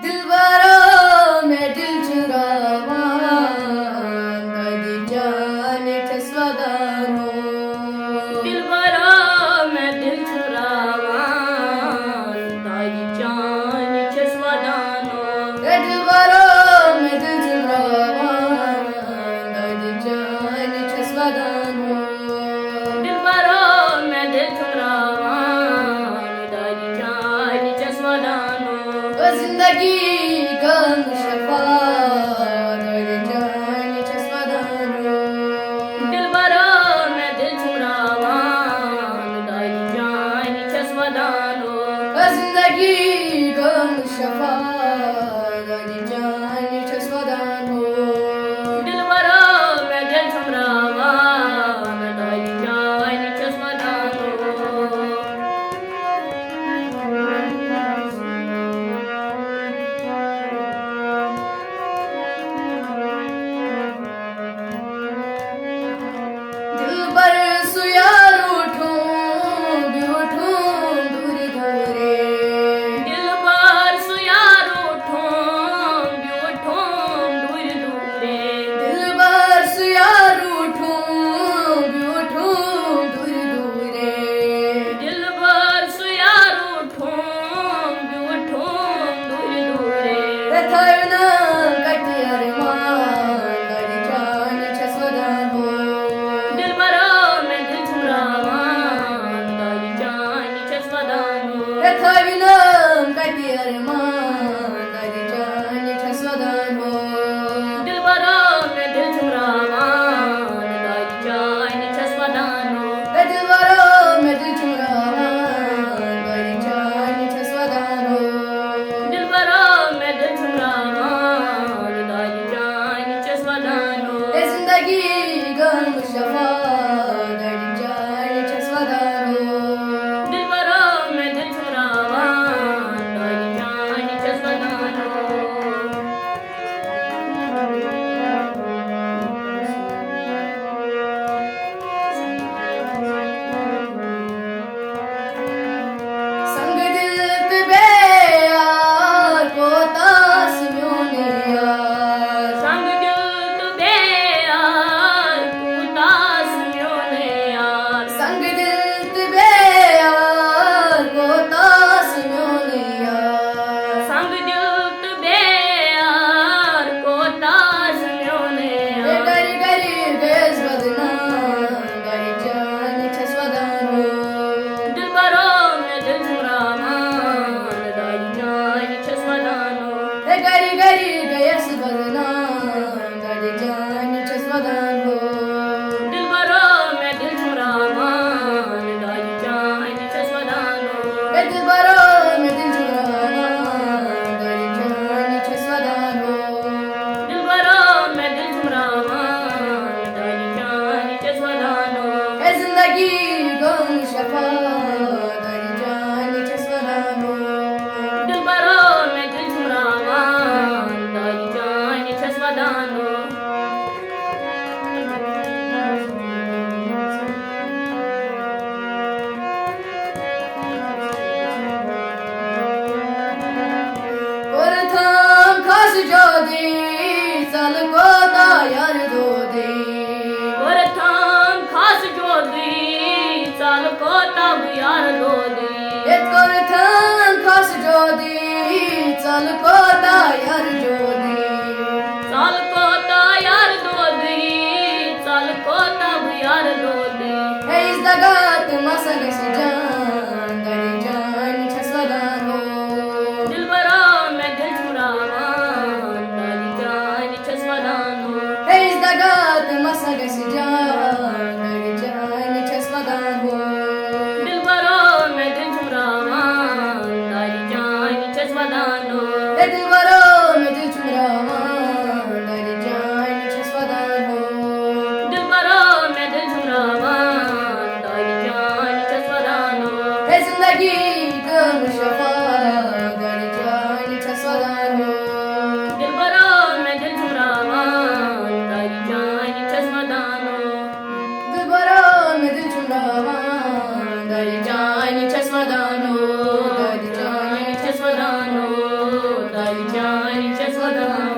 दिलबरा मैं दिल चुरावा दादी जान ठसवदानो दिलबरा मैं दिल चुरावा दादी जान ठसवदानो दिलबरा मैं दिल चुरावा दादी जान ठसवदानो दिलबरा मैं दिल चुरावा दादी जान ठसवदानो जिंदगी गम शफा दादी जान ठसवदानो दिलबरा मैं दिल चुरावा दादी जान ठसवदानो जिंदगी गम शफा दादी जान ठसवदानो दिलबरा मैं दिल चुरावा दादी जान ठसवदानो दिलबर सुयार उठूं भी उठूं दूर दूरे दिलबर सुयार उठूं भी उठूं दूर दूरे दिलबर सुयार उठूं भी उठूं दूर दूरे दिलबर सुयार उठूं भी उठूं दूर दूरे रथायना कटी अरमान दादी जान ठसवदानो दिलबरा मैं दिल चुरावा दादी जान ठसवदानो रथायना कटी अरमान दादी जान ठसवदानो दिलबरा मैं दिल चुरावा दादी जान ठसवदानो दिलबरा मैं दिल चुरावा दादी जान ठसवदानो दिलबरा मैं दिल चुरावा दादी जान ठसवदानो जिंदगी गम शफा दादी जान ठसवदानो दिलबरा मैं दिल चुरावा दादी जान ठसवदानो संग दिल ते बेयार कोतास म्योने यार संग दिल तू बेयार कुतास म्योने यार संग दिल ते बेयार कोतास म्योने यार संग दिल तू बेयार कुतास म्योने यार गरी गरी बेस बदना दादी जान ठसवदानो दिलबरा मैं दिल चुरावा दादी जान ठसवदानो गरी गरी बेस बदना दादी जान ठसवदानो दिलबरा मैं दिल चुरावा दादी जान ठसवदानो दिलबरा मैं दिल चुरावा दादी जान ठसवदानो दिलबरा मैं दिल चुरावा दादी जान ठसवदानो जिंदगी गम शफा दादी जान ठसवदानो दिलबरा मैं दिल चुरावा दादी जान ठसवदानो और थाम खास जो दी चल को यार दो दी और थाम खास जोदी चाल को तब यार दोदी और थाम खास जो दी चल को यार जो दी चाल को ता यार दोदी चाल को तब यार दोदी है इस दगात मसल से जान दादी जान ठसवदानो दिलबरा मैं दिल चुरावा दादी जान ठसवदानो है इस दगात मसल से जान दादी जान ठसवदानो दिलबरा मैं दिल चुरावा दादी जान ठसवदानो दिलबरा मैं दिल चुरावा दादी जान ठसवदानो दिलबरा मैं दिल चुरावा दादी जान ठसवदानो जिंदगी गम शफा दादी जान ठसवदानो दिलबरा मैं दिल चुरावा दादी जान ठसवदानो दिलबरा मैं दिल चुरावा दादी जान ठसवदानो दादी जान ठसवदानो दादी जान हरीश शोध